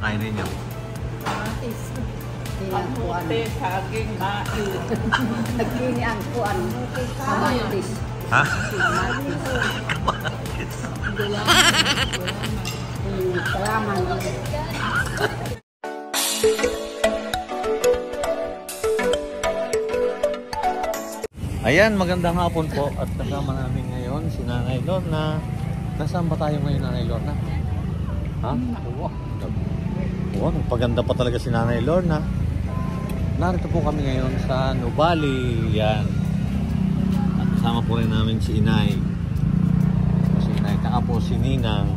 kinakain ninyo? Matis. Kamote, saging, mais. Nagkini ang kuan. Kamatis. Ha? Kamatis. Salaman. Ayan, magandang hapon po at kasama namin ngayon si Nanay Lorna. Nasaan ba tayo ngayon, Nanay Lorna? Ha? Oo, nagpaganda pa talaga si Nanay Lorna. Narito po kami ngayon sa Nubali. Yan. At kasama po rin namin si Inay. Si Inay, taka po si Ninang.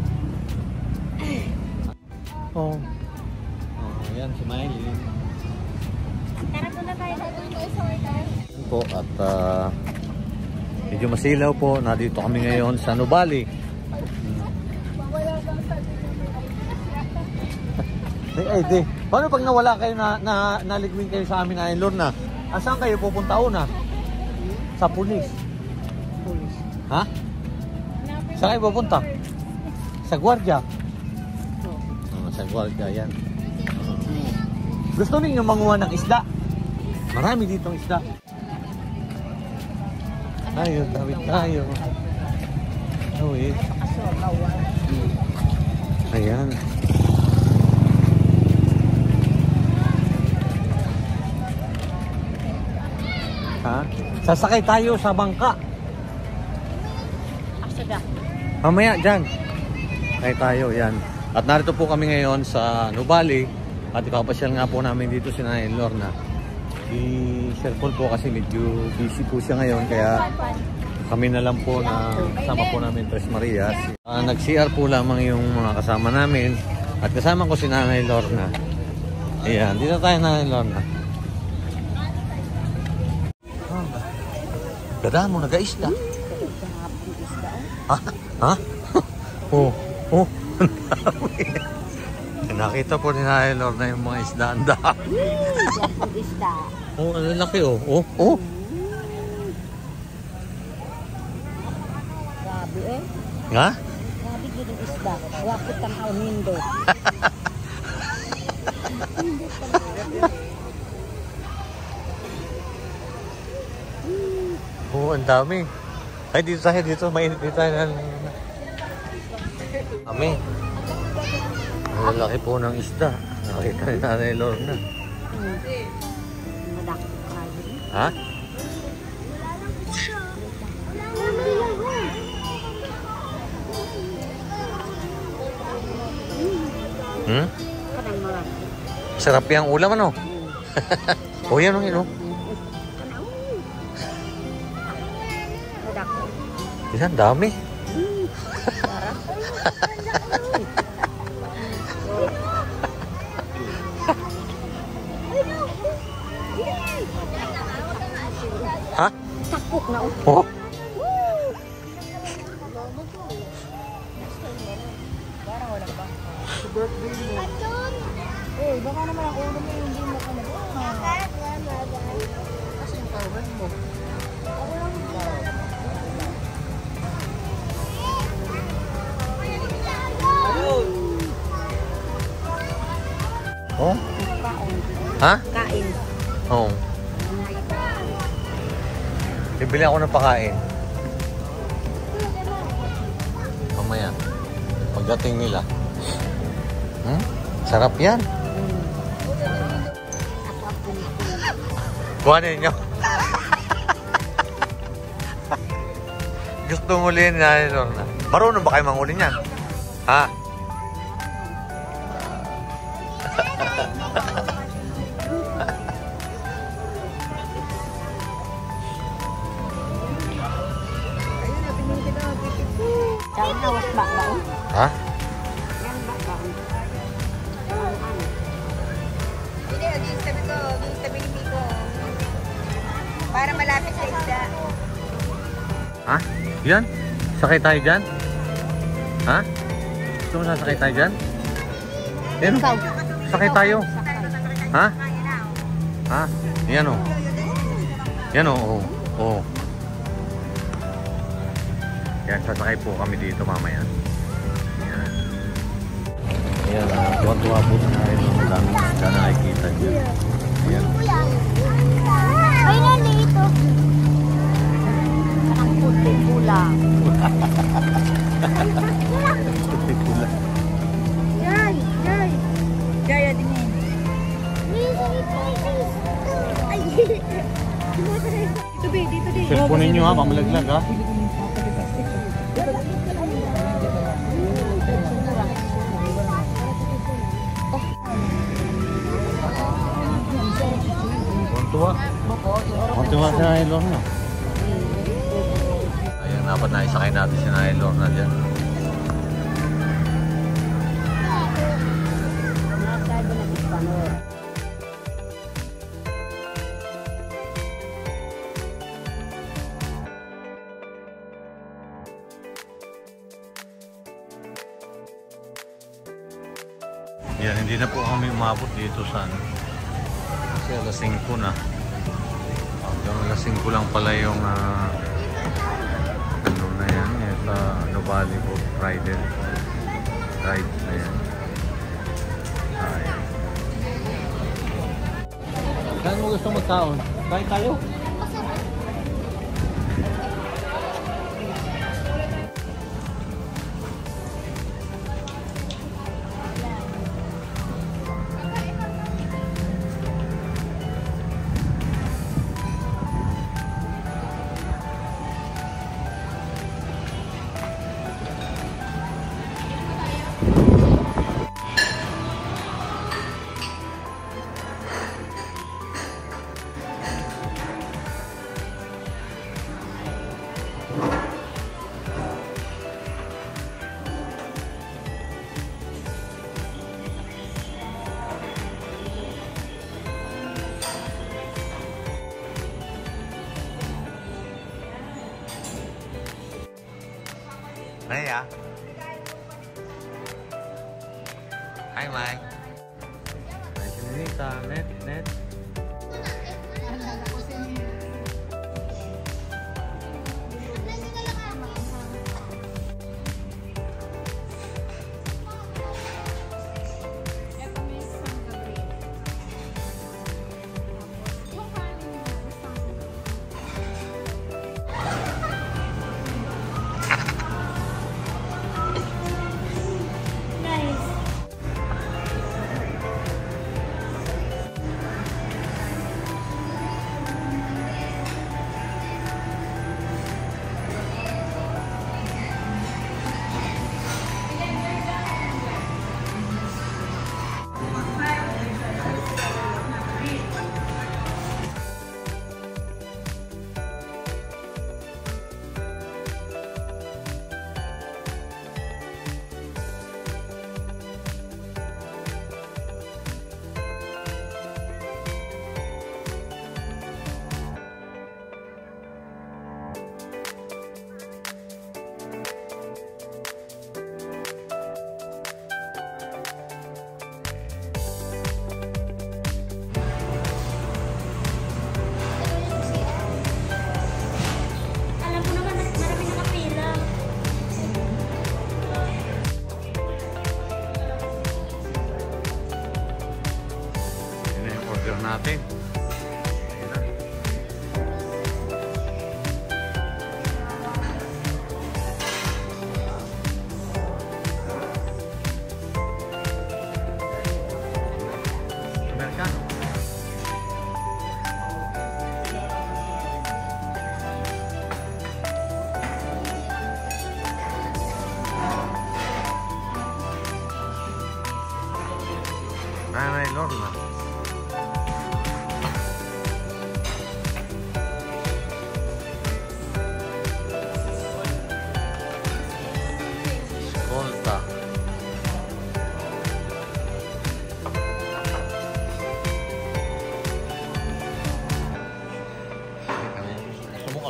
Oh, yan si Miley. Tara po na tayo sa order. Po at medyo masilaw po. Nandito kami ngayon sa Nubali. Ay, di. Paano pag nawala kayo na naligwin kayo sa amin na Lorna? Saan kayo pupunta una? Sa pulis. Pulis. Ha? Saan kayo pupunta? Sa gwardiya. Sa gwardiya, yan. Gusto ninyo manguha ng isda? Marami ditong isda. Tayo, tawid tayo. Tawid. Ayan. Ha? Sasakay tayo sa bangka. Mamaya dyan. Sasakay tayo, yan. At narito po kami ngayon sa Nubali. At ipapasyal nga po namin dito si Nanay Lorna. Si Sir Paul po kasi medyo busy po siya ngayon. Kaya kami na lang po na kasama po namin Tres Marias. Nag-CR po lamang yung mga kasama namin. At kasama ko si Nanay Lorna. Ayan, dito tayo Nanay Lorna. Gada mo, nag-aisda. Ha? Ha? Oh, oh. Nakita po ni Nanay Lorna yung mga isda. Ang dami. Isda. Oh, ano laki oh. Oh, oh. Grabe eh. Nga? Grabe gini isda. Wakit ang aunindo. Oh, ang dami. Ay, dito tayo, dito. Mainit dito tayo. Kami. Ang lalaki po ng isda. Nakita ni Nanay Lorna. Ha? Hmm? Sarap yung ulam, ano? O, yan ang ino. Yan, dami. Ha? Sakok na oh. Eh, baka naman ang ulo mo hindi mo ka kasi yung tawag mo. Oh? Ha? Kain. Oo. Oh. Bibili ako ng pakain. Mamaya. Pagdating nila. Sarap yan. Kuhanin nyo. Gusto ngulihin ni Nanay Lorna. Marunong ba kayo manguli niyan? Ha? Ha? Para malapit sa isda. Ha? Yan? Sakay tayo dyan? Ha? Gusto mo sasakay tayo dyan? Yan o. Sakay tayo. Ha? Ha? Yan o. Yan o. Oh. Yan, sasakay po kami dito mamaya. Yan. Ayan, tuwa-tuwa po na rin ang daming isda na nakikita niyo. Ayan. Ay, nalito. Parang puti-pula. Puti-pula. Yay! Yay! Kaya din yun. Ay! Dito, be. Dito, be. Cellphone ninyo ha, pamalaglag ha. Tuwa. Tuwa si Nay Lorna. Ayan, dapat na isakay natin si Nay Lorna dyan. Yan, hindi na po kami umabot dito sa ano. Kasi alas 5 na. Hanggang alas 5 lang pala yung ano na yan, ito Nuvali po, Friday ride na yan. Ayan. Saan mo gusto magkaon? Kain tayo? Maya. Hi, Mike. Hi, Sinita. Net. Natin. Ayan na. Amerikano. Ay, Lorna.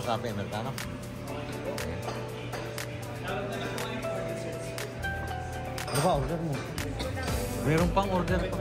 Sabi Amerikano. Ano ba order mo? Meron pang order pa.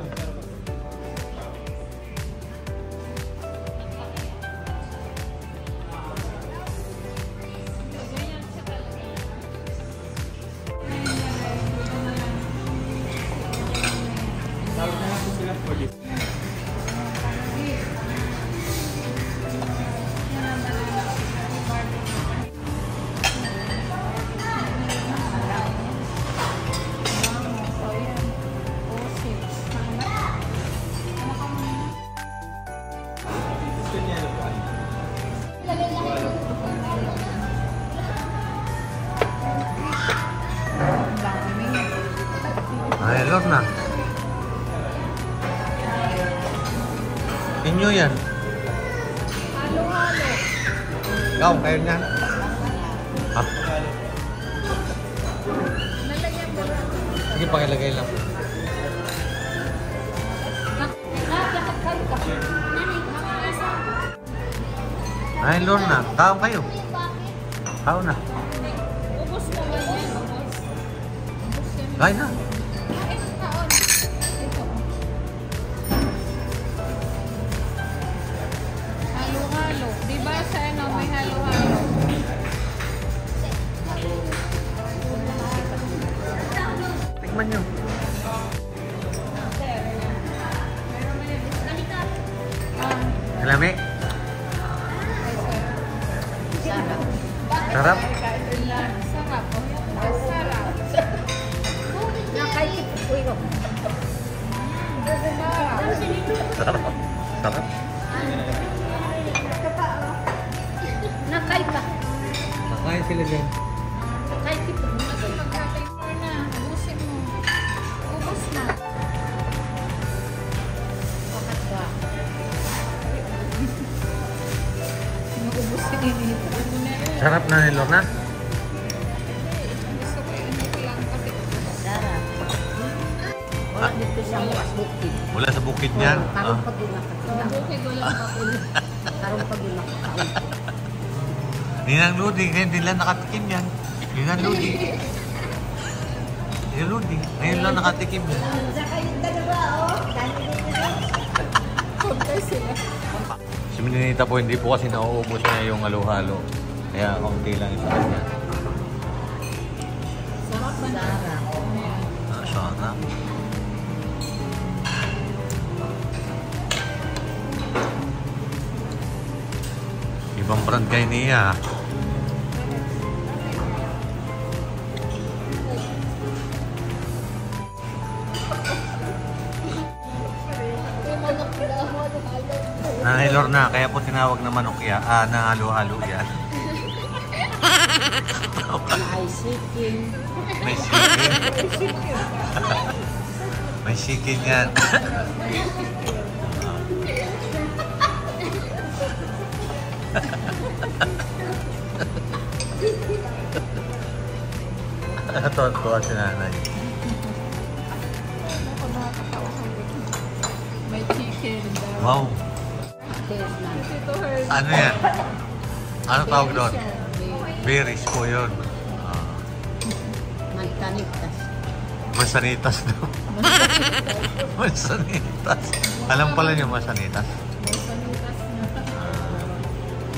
Lorna. Inyo yan. Halo-halo. Ikaw, kayo niyan. Ah, Nalagyan mo lang. sige, pakilagay lang. Nakakakal ka. Nanay, makakasa. Ay, Lorna, kaon kayo. Kaon na. Ubus mo ba yun? Ubus. Ubus yan. Kain na. Kain taon. Ito. Halo-halo. Diba sa ano may halo-halo? Tikman nyo. Kalami. Sarap. Sarap. Sarap. Nakaikip ko yun. Sarap. Sarap. Nakaikip. Nakain sila dyan. Nakaikip. Pagkatay mo na. Ubusin mo. Ubus na. Bakit ba? Sinuubusin ini. Sarap na ni Lorna. Gusto ko yun lang kasi. Sarap. Wala dito sa bukas bukid. Mula sa bukid niyan. Karong pag-inak ka. Bukid walang pakulo. Karong pag-inak ka. Ninang Ludi, ngayon din lang nakatikim yan. Ninang Ludi. Ninang Ludi, ngayon lang nakatikim yan. Kumpay sila. Si Mininita po, hindi po kasi nauubos niya yung halo-halo. Kaya kaunti lang isa kanya. Sarap ba na? Sarap. Ibang brand kay niya. Nanay Lorna, kaya po tinawag na manok ya, na halo-halo yan. Ay, siking. May chicken. May chicken yan. Tuwa si nanay. May chicken daw. Wow. Taste na. Ito her. Ano yan? Ano tawag doon? Berries po yun. Magtanitas. Masanitas daw. Masanitas. Alam pala niyo masanitas. Masanitas na.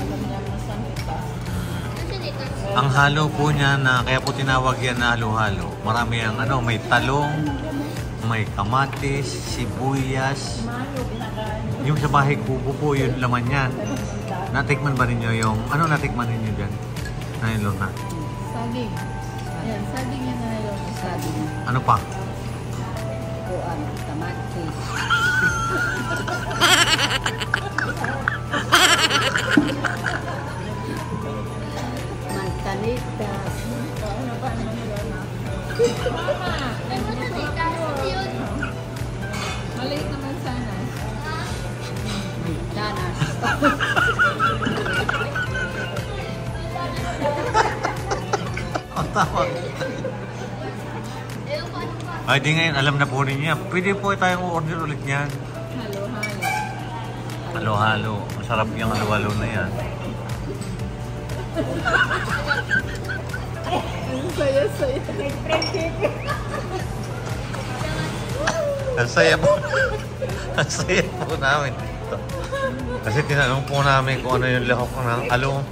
Alam niya masanitas. Ang halo po niya na, kaya po tinawag yan na halo-halo. Marami ang ano, may talong, may kamatis, sibuyas. Yung sa bahay kubo po, yun laman yan. Natikman ba ninyo yung, ano natikman ninyo dyan? Ngayon, Lorna. Saging. Ayan, saging yan na yun. Saging. Ano pa? Kuan. Kamatis. Magtanitas. Ano ba naman yun? Mama! Ay, masanitas yun. Maliit naman sana. Danas. Ang tawag. Ay, di ngayon, alam na po rin niya. Pwede po tayong order ulit niyan. Halo-halo. Halo-halo. Masarap yung halo-halo na yan. Ang saya-saya. Ang saya po. Ang saya po namin dito. Kasi tinanong po namin kung ano yung lahok ng halo.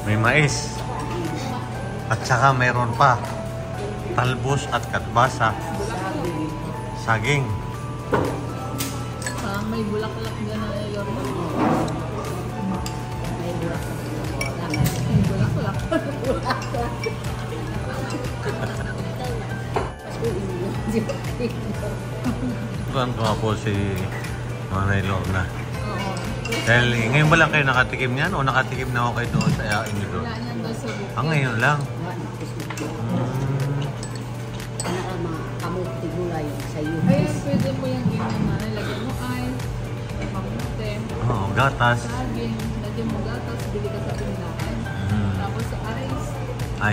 May mais. At saka mayroon pa talbos at katbasa. Saging. May bulaklak gano'n na yun. May bulaklak. May bulaklak. nagustuhan ko nga po si Nanay Lorna. Oo. Dahil ngayon ba lang kayo nakatikim niyan o nakatikim na ako kayo doon sa inyo doon? Wala yan doon sa bukid. Ngayon lang. Ano ang mga kamuti gulay sa iyo? Ayan, pwede mo yung ganyan na. Lagyan mo ice, kamote, Oo, gatas. saging, lagyan mo gatas, bili ka sa tindahan. Tapos sa ice,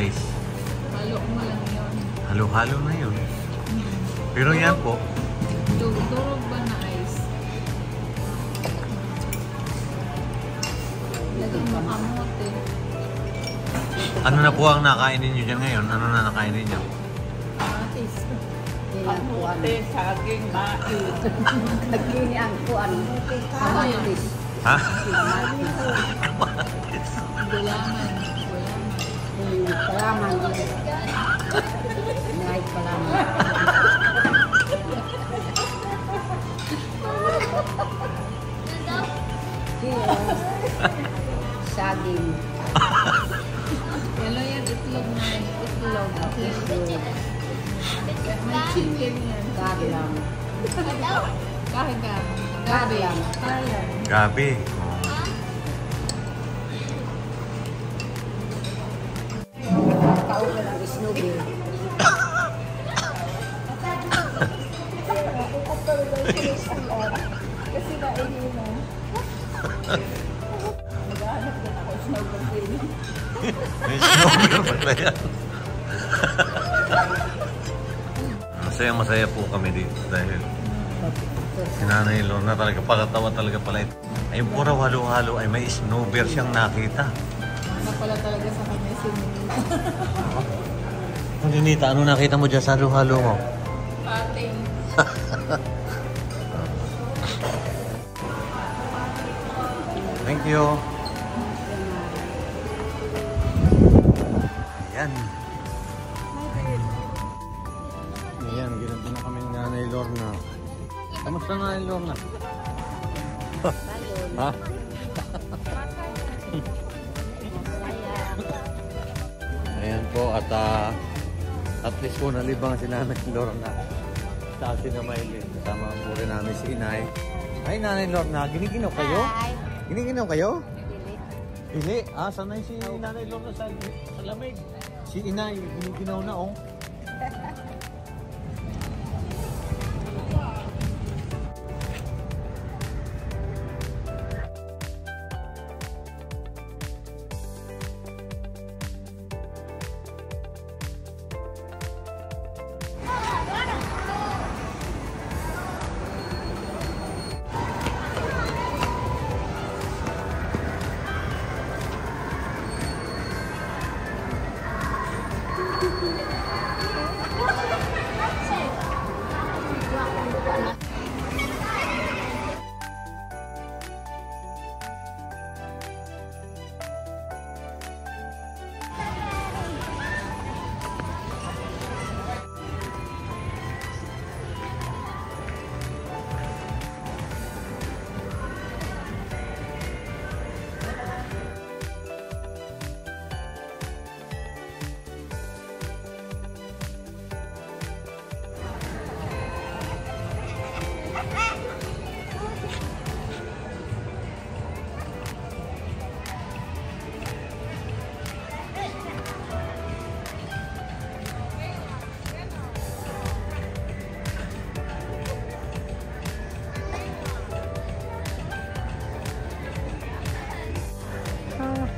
Ice. halo mo lang yun. Halo-halo na yun. Pero yan po, Durog ba na ice? Lagyan mo kamote. ano na po ang nakain ninyo dyan ngayon? Ano na nakain ninyo? Kamatis. Kamuti, saging, bain. Nagkini ang kuan. Kamatis. Ha? Kamatis. Gulaman. Palaman. Ngay palaman. Saging. Yellow yan, itlog na yan. Itlog. May chicken yan. Galang. Kahigang. Gabi. Kahigang. Gabi. Kaulan ang snowball. Kasi naiinom. Maghahanap din ako snowball din. May snowball pala yan. Masaya po kami dito dahil si Nanay Lorna talaga palatawa talaga pala ito. Ay pura halo-halo ay may snowball siyang nakita. Ano pala talaga sa kanya si Ninita, ano nakita mo dyan sa halo-halo mo? Pating. Thank you. Ayan. Ayan, ginanto na kami ni Nanay Lorna. Kamusta Nanay Lorna? Ha? Ayan po at least po nalibang si Nanay Lorna. Sa atin na Maylin. Kasama po rin namin si Inay. Ay Nanay Lorna, giniginaw kayo? Giniginaw kayo? Pili. Sanay si Nanay Lorna sa lamig. Si Inay, giniginaw na oh.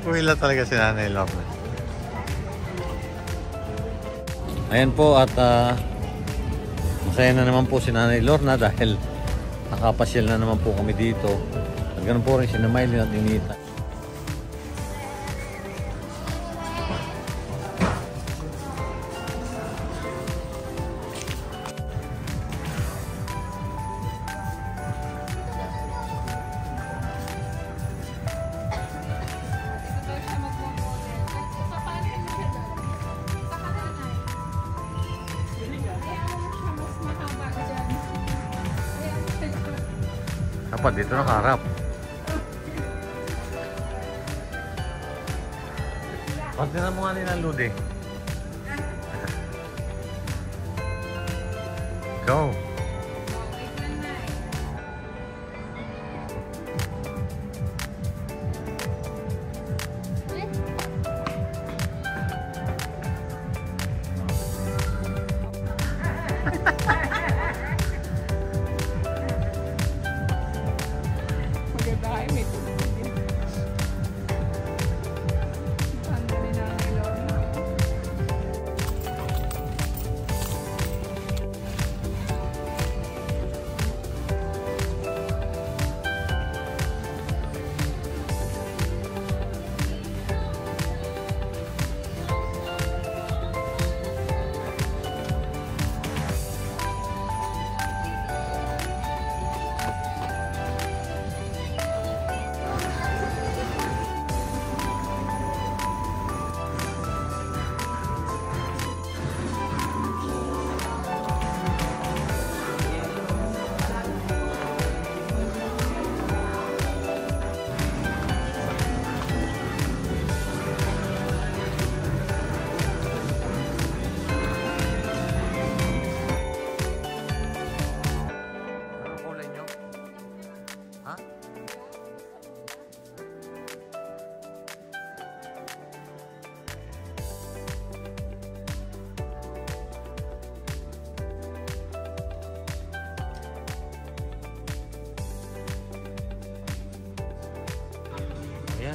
Kuwila talaga si Nanay Lorna. Ayan po at masaya na naman po si Nanay Lorna dahil nakapasyal na naman po kami dito. At ganun po rin si Namaylin at Ninita. Dapat dito nakaharap. Pati na mo nga nila Ludi. Go.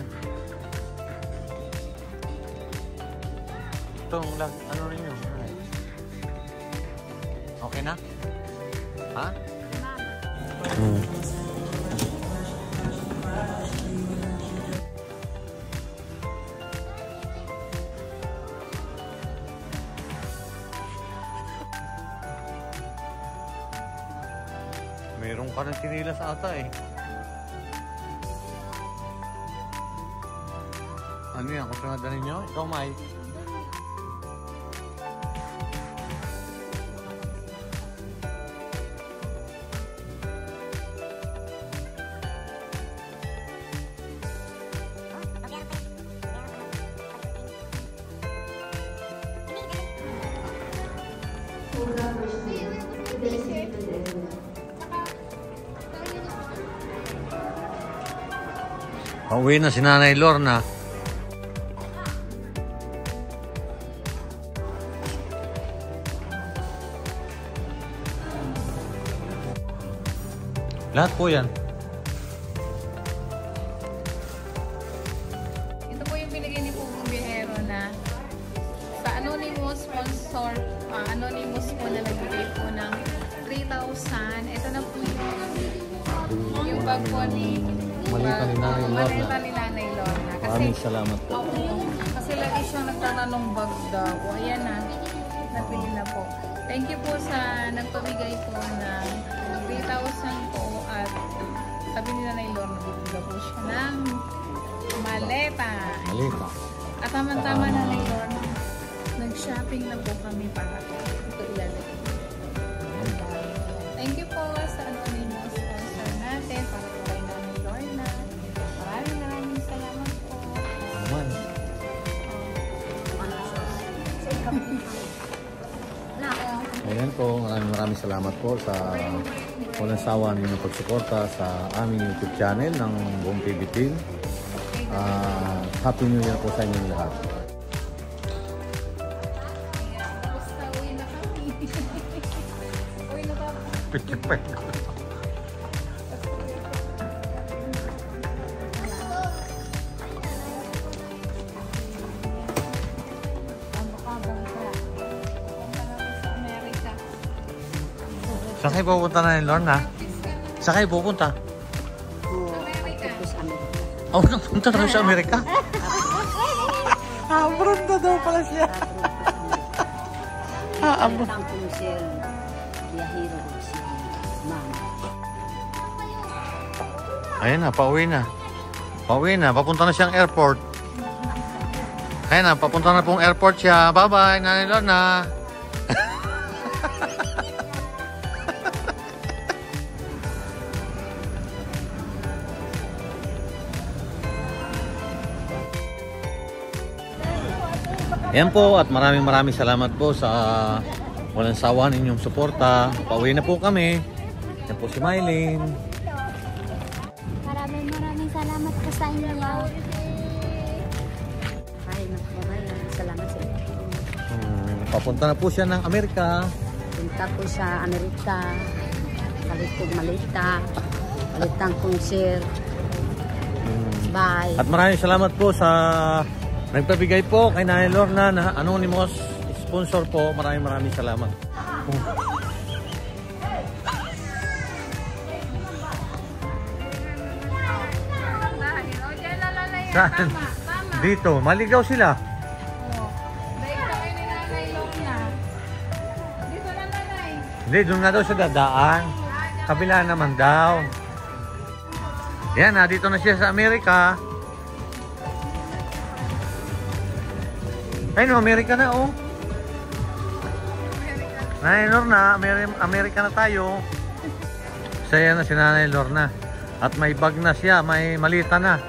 yan. Itong ano rin yun? Okay na? Ha? Meron ka ng sinilas ata eh. Ano yan? Kung saan nadalhin nyo? Ikaw, Mike. Pauwi na si Nanay Lorna. Lahat po yan. Ito po yung binigay ni Pugong Biyahero na sa anonymous sponsor, anonymous po na nagbigay po ng 3,000. Ito na po yung bag po ni Malita ni Nanay Lorna. Malita ni Nanay Lorna. Maraming salamat po. Kasi lagi siyang nagtatanong bag daw. O ayan na, napili na po. Thank you po sa nagpabigay po ng 3,000 po at sabi ni Nanay Lorna, bibigyan po siya ng maleta. Malita. At tama-tama Nanay Lorna, nag-shopping na po kami para ito ilalagay. Thank you po sa anonymous sponsor natin para po kay Nanay Lorna. Maraming salamat po. Naman. Ayan po, maraming salamat po sa walang sawa ninyong pagsuporta sa aming YouTube channel ng buong TV Team. Happy New Year po sa inyong lahat. Basta uwi na kami. Uwi na kami. Saan kayo pupunta na ni Lorna? Saan kayo pupunta? Oh, napunta na sa Amerika? Abroad na daw pala siya. Abroad. Ayan na, pauwi na. Pauwi na, papunta na siyang airport. Ayan na, papunta na pong airport siya. Bye-bye, Nanay Lorna. Ayan po at maraming salamat po sa walang sawa ninyong suporta. Pauwi na po kami. Yan po si Mylene. Maraming salamat po sa inyo. Ay, salamat sa inyo. Papunta na po siya ng Amerika. Punta po sa Amerika. Palit po malita. Palitang konsir. Bye. At maraming salamat po sa nagpabigay po kay Nanay Lorna na anonymous sponsor po. Maraming salamat. Saan? Dito, maligaw sila. Hindi, doon na daw siya dadaan. Kabila naman daw. Yan, dito na siya sa Amerika. Ay no, Amerika na oh. Nanay Lorna, Amerika na tayo. Saya na si Nanay Lorna. At may bag na siya, may malita na.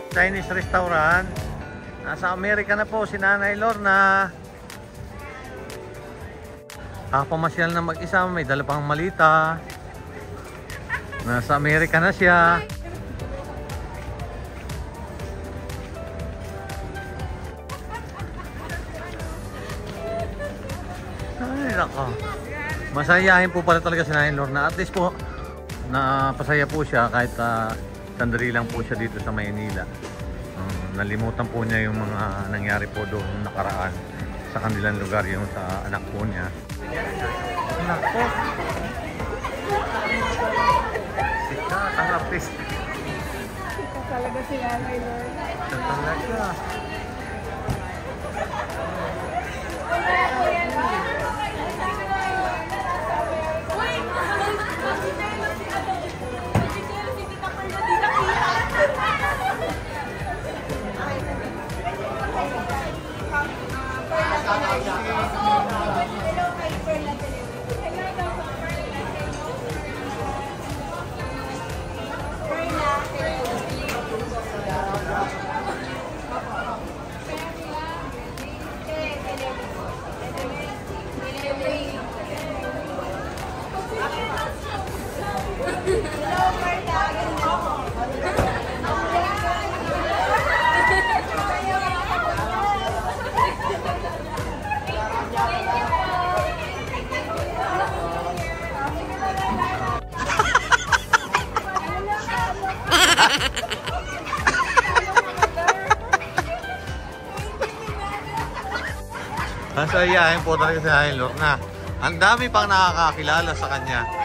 Chinese restaurant. Nasa Amerika na po si Nanay Lorna. Pamasyal na mag-isa, may dala pang malita. Nasa Amerika na siya. Ay, nako. Masayahin po pala talaga si Nanay Lorna. At least po, napasaya po siya kahit sandali lang po siya dito sa Maynila. Nalimutan po niya yung mga nangyari po doon nakaraan sa kanilang lugar, yung sa anak po niya. Anak po! Sikat ang artist. Sikat talaga si Nanay Lord. Sikat talaga. Ang sayahin po talaga si Nanay Lorna. Ang dami pang nakakakilala sa kanya.